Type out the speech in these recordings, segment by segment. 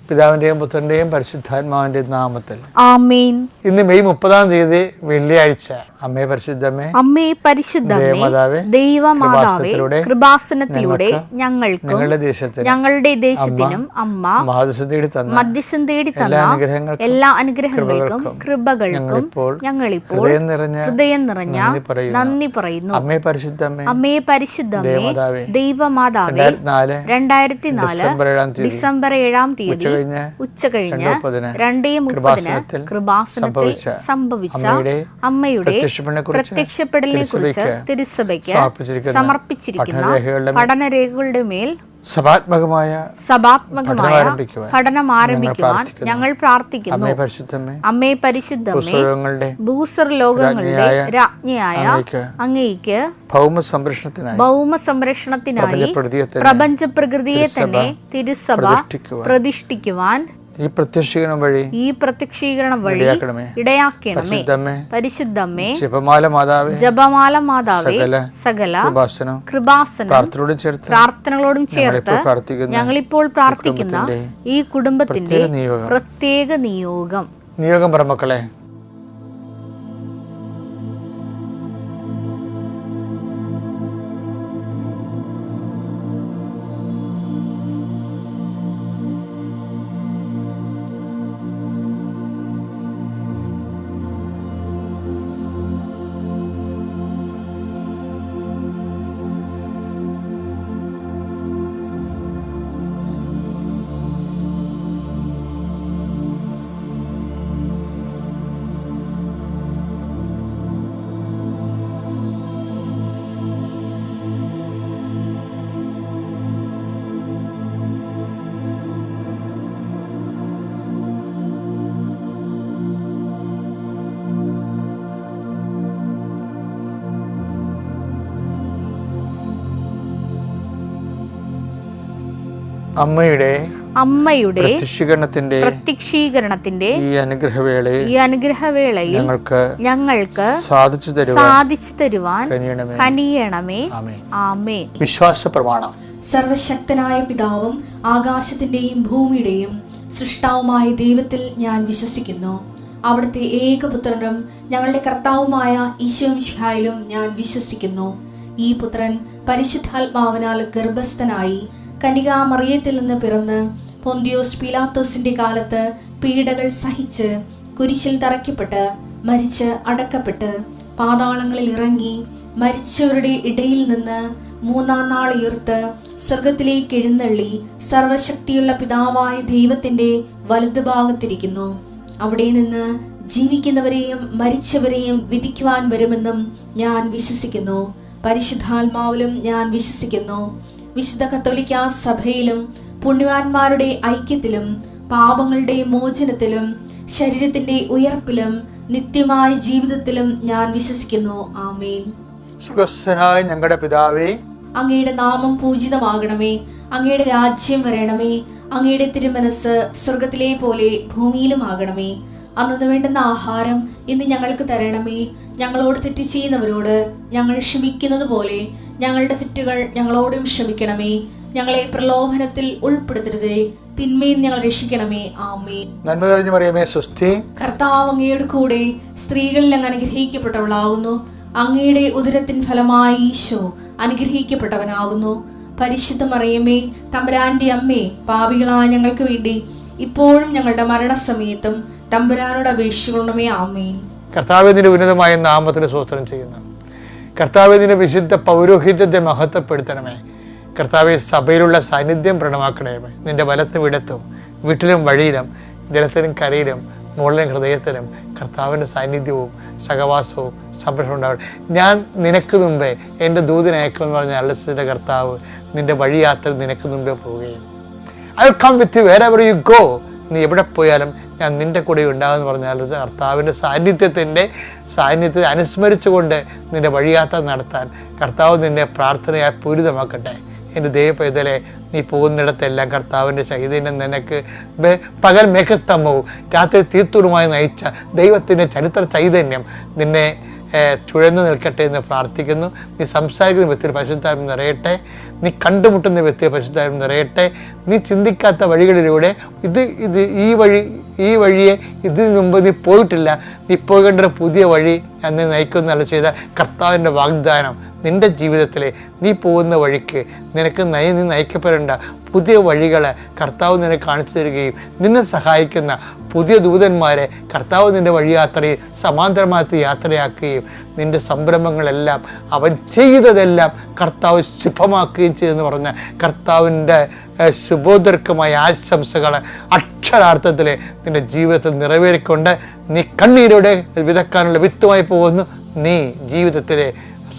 പിതാവിന്റെയും പുത്രന്റെയും പരിശുദ്ധാത്മാവിന്റെയും നാമത്തിൽ ആമേൻ. ഇന്ന് മെയ് 30 വെള്ളിയാഴ്ച. അമ്മേ പരിശുദ്ധമേ, അമ്മേ പരിശുദ്ധമേ, ദൈവമാതാവേ, കൃപാസനത്തിലൂടെ ഞങ്ങൾക്കും ഞങ്ങളുടെ ദേശത്തിനും അമ്മ മധ്യസ്ഥം തേടി തന്ന എല്ലാ അനുഗ്രഹങ്ങൾക്കും കൃപകൾക്കും ഞങ്ങളിപ്പോൾ ഹൃദയം നിറഞ്ഞ നന്ദി പറയുന്നു. അമ്മേ പരിശുദ്ധമേ, അമ്മേ പരിശുദ്ധമേ, ദൈവമാതാവേ, 2004 ഡിസംബർ 7 തീയതി ഉച്ചകഴിഞ്ഞ് 2:30 കൃപാസനത്തിൽ സംഭവിച്ച അമ്മയുടെ പ്രത്യക്ഷപ്പെടലിനെ കുറിച്ച് തിരുസഭയ്ക്ക് സമർപ്പിച്ചിരിക്കുന്ന പഠനരേഖകളുടെ മേൽ സഭാത്മകമായ പഠനം ആരംഭിക്കുവാൻ ഞങ്ങൾ പ്രാർത്ഥിക്കുന്നു. അമ്മേ പരിശുദ്ധമേ, ഭൂസ്വർലോകങ്ങളുടെ രാജ്ഞിയായ അങ്ങേയ്ക്ക് ഭൗമ സംരക്ഷണത്തിനായി പ്രപഞ്ച പ്രകൃതിയെ തന്നെ തിരുസഭ പ്രതിഷ്ഠിക്കുവാൻ ഈ പ്രത്യക്ഷീകരണം വഴി ഇടയാക്കണമേ. പരിശുദ്ധമേ, ജപമാല മാതാവേ, സകല കൃപാസനം പ്രാർത്ഥനകളോടും ചേർത്ത് ഞങ്ങളിപ്പോൾ പ്രാർത്ഥിക്കുന്ന ഈ കുടുംബത്തിന്റെ പ്രത്യേക നിയോഗം പറമക്കളെ. അമ്മയുടെ പ്രത്യക്ഷീകരണത്തിന്റെ ഈ അനുഗ്രഹവേളയിൽ ഞങ്ങൾക്ക് സാധിച്ചു തരുവാൻ കനിയണമേ. ആമേൻ. വിശ്വാസ പ്രമാണം. സർവശക്തനായ പിതാവും ആകാശത്തിന്റെയും ഭൂമിയുടെയും സൃഷ്ടാവുമായ ദൈവത്തിൽ ഞാൻ വിശ്വസിക്കുന്നു. അവിടുത്തെ ഏകപുത്രനും ഞങ്ങളുടെ കർത്താവുമായ ഈശോമിശിഹായിലും ഞാൻ വിശ്വസിക്കുന്നു. ഈ പുത്രൻ പരിശുദ്ധാത്മാവിനാൽ ഗർഭസ്ഥനായി കന്യകാമറിയത്തിൽ നിന്ന് പിറന്ന് പൊന്തിയോസ് പീലാത്തോസിന്റെ കാലത്ത് പീഡകൾ സഹിച്ച് കുരിശിൽ തറയ്ക്കപ്പെട്ട് മരിച്ച് അടക്കപ്പെട്ട് പാതാളങ്ങളിൽ ഇറങ്ങി മരിച്ചവരുടെ ഇടയിൽ നിന്ന് 3-ാം നാൾ ഉയർത്ത് സ്വർഗത്തിലേക്ക് എഴുന്നള്ളി സർവശക്തിയുള്ള പിതാവായ ദൈവത്തിന്റെ വലതുഭാഗത്തിരിക്കുന്നു. അവിടെ നിന്ന് ജീവിക്കുന്നവരെയും മരിച്ചവരെയും വിധിക്കുവാൻ വരുമെന്നും ഞാൻ വിശ്വസിക്കുന്നു. പരിശുദ്ധാത്മാവിലും ഞാൻ വിശ്വസിക്കുന്നു. വിശുദ്ധ കത്തോലിക്കാ സഭയിലും പുണ്യവാന്മാരുടെ ഐക്യത്തിലും പാപങ്ങളുടെ മോചനത്തിലും ശരീരത്തിന്റെ ഉയർപ്പിലും നിത്യമായ ജീവിതത്തിലും ഞാൻ വിശ്വസിക്കുന്നു. ആമേൻ. സ്വർഗ്ഗസ്ഥനായ ഞങ്ങളുടെ പിതാവേ, അങ്ങയുടെ നാമം പൂജിതമാകണമേ. അങ്ങയുടെ രാജ്യം വരണമേ. അങ്ങയുടെ തിരുമനസ് സ്വർഗത്തിലെ പോലെ ഭൂമിയിലും ആകണമേ. അന്നു വേണ്ടുന്ന ആഹാരം ഇന്ന് ഞങ്ങൾക്ക് തരണമേ. ഞങ്ങളോട് തെറ്റ് ചെയ്യുന്നവരോട് ഞങ്ങൾ ക്ഷമിക്കുന്നത് പോലെ ഞങ്ങളുടെ തെറ്റുകൾ ഞങ്ങളോടും ക്ഷമിക്കണമേ. ഞങ്ങളെ പ്രലോഭനത്തിൽ ഉൾപ്പെടുത്തരുതേ, തിന്മയിൽ ഞങ്ങൾ രക്ഷിക്കണമേ. ആമേൻ. നന്മ നിറഞ്ഞ മറിയമേ, സ്വസ്തി. കർത്താവ് അങ്ങയുടെ കൂടെ സ്ത്രീകളിൽ അങ്ങ് അനുഗ്രഹിക്കപ്പെട്ടവളാകുന്നു. അങ്ങയുടെ ഉദരത്തിൻ ഫലമായി ഈശോ അനുഗ്രഹിക്കപ്പെട്ടവനാകുന്നു. പരിശുദ്ധ മറിയമേ, തമ്പുരാന്റെ അമ്മേ, പാപികളായ ഞങ്ങൾക്ക് വേണ്ടി ഇപ്പോഴും ഞങ്ങളുടെ മരണസമയത്തും തമ്പുരാനോട് അപേക്ഷിക്കണമേ. ആമേൻ. കർത്താവിന്റെ ഉന്നതമായ നാമത്തിന് സ്തോത്രം ചെയ്യുന്നു. കർത്താവിന്റെ വിശുദ്ധ പൗരോഹിത്യത്തെ മഹത്വപ്പെടുത്തണമേ. കർത്താവെ, സഭയിലുള്ള സാന്നിധ്യം പ്രണമാക്കണമേ. നിന്റെ വലത്തും ഇടത്തും വീട്ടിലും വഴിയിലും ജലത്തിലും കരയിലും മുകളിലും ഹൃദയത്തിലും കർത്താവിൻ്റെ സാന്നിധ്യവും സഹവാസവും സംരക്ഷണം ഉണ്ടാവട്ടെ. ഞാൻ നിനക്ക് മുമ്പേ എൻ്റെ ദൂതനയക്കുമെന്ന് പറഞ്ഞ അള്ളസിൻ്റെ കർത്താവ് നിന്റെ വഴിയാത്ര നിനക്ക് മുമ്പേ പോവുകയും I will come with you wherever you go. നീ എവിടെ പോയാലും ഞാൻ നിൻ്റെ കൂടെ ഉണ്ടാകുമെന്ന് പറഞ്ഞാൽ കർത്താവിൻ്റെ സാന്നിധ്യത്തെ അനുസ്മരിച്ചുകൊണ്ട് നിൻ്റെ വഴിയാത്ര നടത്താൻ കർത്താവ് നിന്നെ പ്രാർത്ഥനയായി പൂരിതമാക്കട്ടെ. എൻ്റെ ദൈവപൈതലെ, നീ പോകുന്നിടത്തെല്ലാം കർത്താവിൻ്റെ ചൈതന്യം നിനക്ക് പകൽ മേഘസ്തംഭവും രാത്രി തീർത്തുമായി നയിച്ച ദൈവത്തിൻ്റെ ചരിത്ര ചൈതന്യം നിന്നെ തുഴന്നു നിൽക്കട്ടെ എന്ന് പ്രാർത്ഥിക്കുന്നു. നീ സംസാരിക്കുന്ന വ്യക്തിയിൽ പരിശുദ്ധാത്മ നിറയട്ടെ, നീ കണ്ടുമുട്ടുന്ന വ്യക്തിയെ പരിശുദ്ധാത്മ നിറയട്ടെ. നീ ചിന്തിക്കാത്ത വഴികളിലൂടെ ഈ വഴിയെ ഇതിനു മുമ്പ് നീ പോയിട്ടില്ല, നീ പോകേണ്ട ഒരു പുതിയ വഴി ഞാൻ നീ നയിക്കുന്നല്ല ചെയ്ത കർത്താവിൻ്റെ വാഗ്ദാനം നിൻ്റെ ജീവിതത്തിലെ നീ പോകുന്ന വഴിക്ക് നീ നയിക്കപ്പെടേണ്ട പുതിയ വഴികളെ കർത്താവ് നിനക്ക് കാണിച്ചു തരികയും നിന്നെ സഹായിക്കുന്ന പുതിയ ദൂതന്മാരെ കർത്താവ് നിൻ്റെ വഴിയാത്രയിൽ സമാന്തരമാക്കി യാത്രയാക്കുകയും നിൻ്റെ സംരംഭങ്ങളെല്ലാം അവൻ ചെയ്തതെല്ലാം കർത്താവ് ശുഭമാക്കുകയും ചെയ്തെന്ന് പറഞ്ഞ കർത്താവിൻ്റെ ശുഭോദർക്കമായ ആശംസകൾ അക്ഷരാർത്ഥത്തിൽ നിൻ്റെ ജീവിതത്തിൽ നിറവേറിക്കൊണ്ട് നീ കണ്ണീരോടെ വിതക്കാനുള്ള വിത്തുമായി പോകുന്നു. നീ ജീവിതത്തിലെ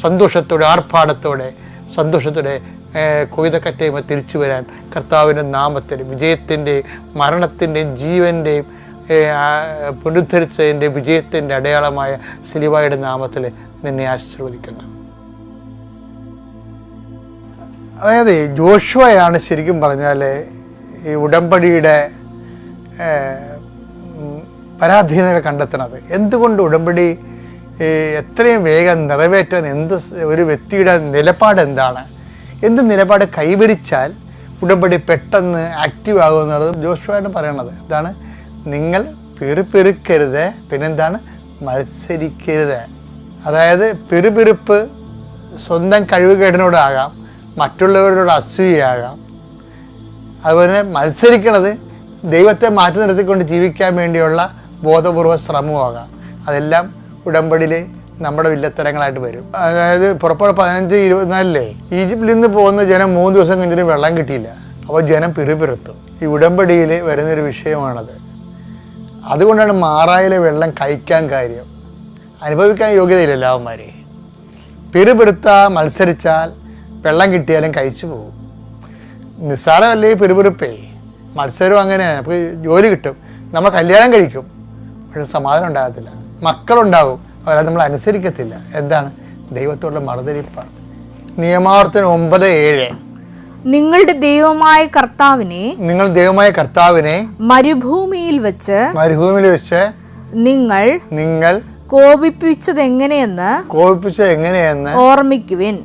സന്തോഷത്തോടെ ആർഭാടത്തോടെ കൊയ്തക്കറ്റയുമായി തിരിച്ചു വരാൻ കർത്താവിൻ്റെ നാമത്തിൽ വിജയത്തിൻ്റെയും മരണത്തിൻ്റെയും ജീവൻ്റെയും പുനരുദ്ധരിച്ചതിൻ്റെ വിജയത്തിൻ്റെ അടയാളമായ സിലുവയുടെ നാമത്തിൽ നിന്നെ ആശീർവദിക്കുന്നു. അതായത് ജോഷുവയാണ് ശരിക്കും പറഞ്ഞാൽ ഈ ഉടമ്പടിയുടെ പരാധീനതകൾ കണ്ടെത്തുന്നത്. എന്തുകൊണ്ട് ഉടമ്പടി എത്രയും വേഗം നിറവേറ്റാൻ ഒരു വ്യക്തിയുടെ നിലപാട് എന്താണ്, എന്ത് നിലപാട് കൈവരിച്ചാൽ ഉടമ്പടി പെട്ടെന്ന് ആക്റ്റീവ് ആകുമെന്നുള്ളത് ജോഷുവയാണ് പറയണത്. എന്താണ്? നിങ്ങൾ പിറുപിറുക്കരുത്, പിന്നെന്താണ്? മത്സരിക്കരുത്. അതായത് പിറുപിറുപ്പ് സ്വന്തം കഴിവുകേടിനോടാകാം, മറ്റുള്ളവരോട് അസൂയയാകാം. അതുപോലെ മത്സരിക്കണത് ദൈവത്തെ മാറ്റി നിർത്തിക്കൊണ്ട് ജീവിക്കാൻ വേണ്ടിയുള്ള ബോധപൂർവ ശ്രമമാകാം. അതെല്ലാം ഉടമ്പടിയിൽ നമ്മുടെ വില്ലത്തരങ്ങളായിട്ട് വരും. അതായത് പുറപ്പാട് 15:24 ഈജിപ്തിൽ നിന്ന് പോകുന്ന ജനം 3 ദിവസം കഴിഞ്ഞിട്ട് വെള്ളം കിട്ടിയില്ല. അപ്പോൾ ജനം പിറുപിറുത്തു. ഈ ഉടമ്പടിയിൽ വരുന്നൊരു വിഷയമാണത്. അതുകൊണ്ടാണ് മാറായിലെ വെള്ളം കഴിക്കാൻ കാര്യം. അനുഭവിക്കാൻ യോഗ്യതയില്ല അവന്മാരെ. പിറുപിറുത്താൽ മത്സരിച്ചാൽ വെള്ളം കിട്ടിയാലും കഴിച്ചു പോകും. നിസ്സാരമല്ലേ ഈ പിറുപിറുപ്പേ. മത്സരം അങ്ങനെയാണ്. നമുക്ക് ജോലി കിട്ടും, നമ്മൾ കല്യാണം കഴിക്കും, പക്ഷെ സമാധാനം ഉണ്ടാകത്തില്ല. മക്കളുണ്ടാവും, അവരെ നമ്മൾ അനുസരിക്കത്തില്ല. എന്താണ്? ദൈവത്തോടുള്ള മറുതലിപ്പാണ്. നിയമാവർത്തനം 9:7 നിങ്ങൾ ദൈവമായ കർത്താവിനെ മരുഭൂമിയിൽ വെച്ച് നിങ്ങൾ കോപിപ്പിച്ചത് എങ്ങനെയെന്ന് ഓർമ്മിക്കുവിൻ.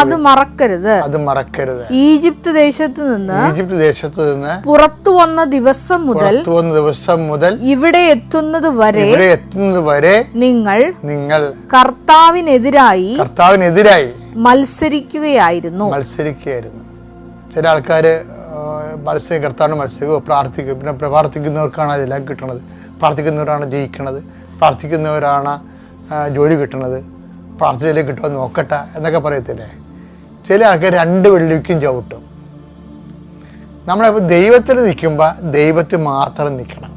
അത് മറക്കരുത്. ഈജിപ്ത് ദേശത്ത് നിന്ന് പുറത്തു വന്ന ദിവസം മുതൽ ഇവിടെ എത്തുന്നത് വരെ നിങ്ങൾ കർത്താവിനെതിരായി മത്സരിക്കുകയായിരുന്നു. ചില ആൾക്കാർ കർത്താവിനെ മത്സരിക്കുക, പ്രാർത്ഥിക്കും. പിന്നെ പ്രാർത്ഥിക്കുന്നവർക്കാണ് അതെല്ലാം കിട്ടണത്. പ്രാർത്ഥിക്കുന്നവരാണ് ജയിക്കണത്, പ്രാർത്ഥിക്കുന്നവരാണ് ജോലി കിട്ടണത്, പ്രാർത്ഥനയിലേക്ക് കിട്ടുമോ നോക്കട്ടെ എന്നൊക്കെ പറയത്തില്ലേ. ചില ആൾക്കാർ 2 വെള്ളിക്കും ചവിട്ടും. നമ്മളിപ്പോൾ ദൈവത്തിൽ നിൽക്കുമ്പോൾ ദൈവത്തിൽ മാത്രം നിൽക്കണം.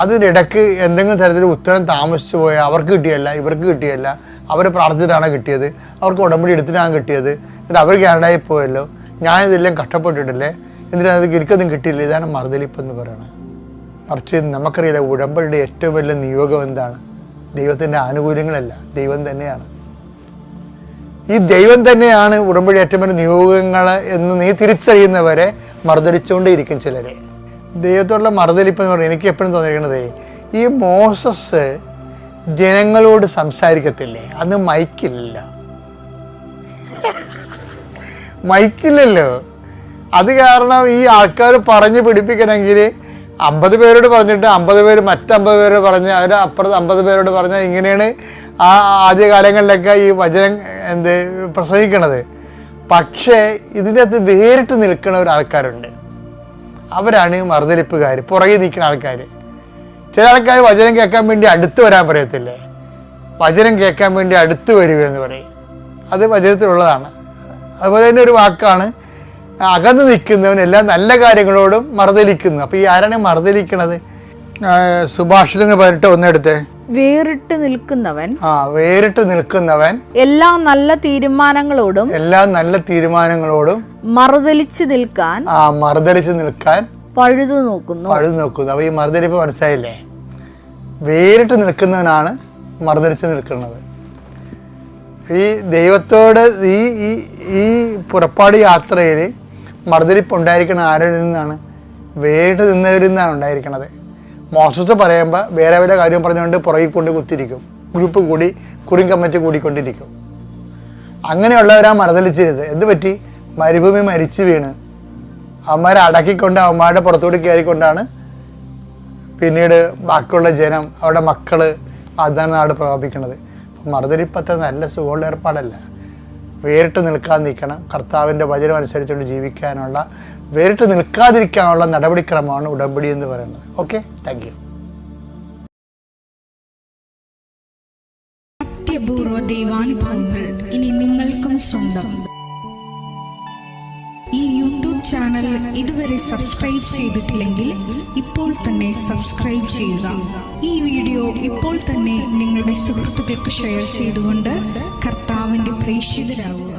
അതിനിടയ്ക്ക് എന്തെങ്കിലും തരത്തിൽ ഉത്തരം താമസിച്ചു പോയാൽ അവർക്ക് കിട്ടിയല്ല, ഇവർക്ക് കിട്ടിയല്ല, അവർ പ്രാർത്ഥിച്ചിട്ടാണ് കിട്ടിയത്, അവർക്ക് ഉടമ്പടി എടുത്തിട്ടാണ് കിട്ടിയത്, എന്നിട്ട് അവർ കേരളായി പോയല്ലോ, ഞാനിതെല്ലാം കഷ്ടപ്പെട്ടിട്ടില്ലേ, എന്നിട്ട് എനിക്കൊന്നും കിട്ടിയില്ല. ഇതാണ് മറുതലിപ്പെന്ന് പറയുന്നത്. മറിച്ച് നമുക്കറിയില്ല, ഉടമ്പടിയുടെ ഏറ്റവും വലിയ നിയോഗം എന്താണ്? ദൈവത്തിൻ്റെ ആനുകൂല്യങ്ങളല്ല, ദൈവം തന്നെയാണ്. ഈ ദൈവം തന്നെയാണ് ഉടമ്പടി ഏറ്റവും വലിയ നിയോഗങ്ങൾ എന്ന് നീ തിരിച്ചറിയുന്നവരെ മറുതലിച്ചുകൊണ്ടേയിരിക്കും ചിലരെ. ദൈവത്തോടുള്ള മറുതലിപ്പ് എന്ന് പറഞ്ഞാൽ എനിക്ക് എപ്പോഴും തോന്നിയിരിക്കണത്, ഈ മോസസ് ജനങ്ങളോട് സംസാരിക്കത്തില്ലേ, അന്ന് മൈക്കില്ലല്ലോ. അത് കാരണം ഈ ആൾക്കാർ പറഞ്ഞ് പിടിപ്പിക്കണമെങ്കിൽ 50 പേരോട് പറഞ്ഞിട്ട് 50 പേര് മറ്റ്50 പേരോട് പറഞ്ഞ് അവർ അപ്പുറത്ത് 50 പേരോട് പറഞ്ഞാൽ ഇങ്ങനെയാണ് ആ ആദ്യകാലങ്ങളിലൊക്കെ ഈ വചനം പ്രസംഗിക്കണത്. പക്ഷേ ഇതിൻ്റെ അകത്ത് വേറിട്ട് നിൽക്കുന്ന ഒരാൾക്കാരുണ്ട്. അവരാണ് മറുതലിപ്പുകാർ, പുറകെ നിൽക്കുന്ന ആൾക്കാർ. ചില ആൾക്കാർ വചനം കേൾക്കാൻ വേണ്ടി അടുത്ത് വരാൻ പറയത്തില്ലേ, വചനം കേൾക്കാൻ വേണ്ടി അടുത്ത് വരിക എന്ന് പറയും. അത് വചനത്തിലുള്ളതാണ്. അതുപോലെ തന്നെ ഒരു വാക്കാണ് അകന്ന് നിൽക്കുന്നവൻ എല്ലാ നല്ല കാര്യങ്ങളോടും മറുതലിക്കുന്നു. അപ്പോൾ ഈ ആരാണ് മറുതലിക്കണത്? സുഭാഷിതങ്ങൾ 18:1 വേറിട്ട് നിൽക്കുന്നവൻ എല്ലാ നല്ല തീരുമാനങ്ങളോടും മറുതലിച്ച് നിൽക്കാൻ പഴുതു നോക്കുന്നു. അപ്പോൾ ഈ മറുതലിപ്പ് മനസ്സിലായില്ലേ? വേറിട്ട് നിൽക്കുന്നവനാണ് മറുതലിച്ച് നിൽക്കുന്നത്. ഈ ദൈവത്തോട് ഈ പുറപ്പാട് യാത്രയിൽ മറുതലിപ്പ് ഉണ്ടായിരിക്കുന്ന ആരുടെ നിന്നാണ്? വേറിട്ട് നിന്നവരിൽ നിന്നാണ് ഉണ്ടായിരിക്കണത്. മോശസ് പറയുമ്പോൾ വേറെ വല്ല കാര്യം പറഞ്ഞുകൊണ്ട് പുറകിൽ കൊണ്ട് കുത്തിരിക്കും. ഗ്രൂപ്പ് കൂടി, കുറിം കമ്മിറ്റി കൂടിക്കൊണ്ടിരിക്കും. അങ്ങനെയുള്ളവരാ മറുതലിച്ചിരുത്. എന്ത് പറ്റി? മരുഭൂമി മരിച്ചു വീണ് അവന്മാരെ അടക്കിക്കൊണ്ട് അവന്മാരുടെ പുറത്തുകൂടി കയറിക്കൊണ്ടാണ് പിന്നീട് ബാക്കിയുള്ള ജനം, അവരുടെ മക്കള് വാഗ്ദാന നാട് പ്രവർത്തിക്കുന്നത്. അപ്പം മറുതലിപ്പത്തെ നല്ല സുഖമുള്ള ഏർപ്പാടല്ല. വേറിട്ട് നിൽക്കാൻ നിൽക്കണം. കർത്താവിൻ്റെ വചനം അനുസരിച്ചുകൊണ്ട് ജീവിക്കാനുള്ള, വേറിട്ട് നിൽക്കാതിരിക്കാനുള്ള നടപടിക്രമമാണ് ഉടമ്പടി എന്ന് പറയുന്നത്. Okay, thank you. അത്യപൂർവ ദൈവാനുഭവങ്ങൾ ഇനി നിങ്ങൾക്കും സ്വന്തം. ഈ യൂട്യൂബ് ചാനൽ ഇതുവരെ സബ്സ്ക്രൈബ് ചെയ്തിട്ടില്ലെങ്കിൽ ഇപ്പോൾ തന്നെ സബ്സ്ക്രൈബ് ചെയ്യുക. ഈ വീഡിയോ ഇപ്പോൾ തന്നെ നിങ്ങളുടെ സുഹൃത്തുക്കൾക്ക് ഷെയർ ചെയ്തുകൊണ്ട് കർത്താവിൻ്റെ പ്രേക്ഷിതരാകുക.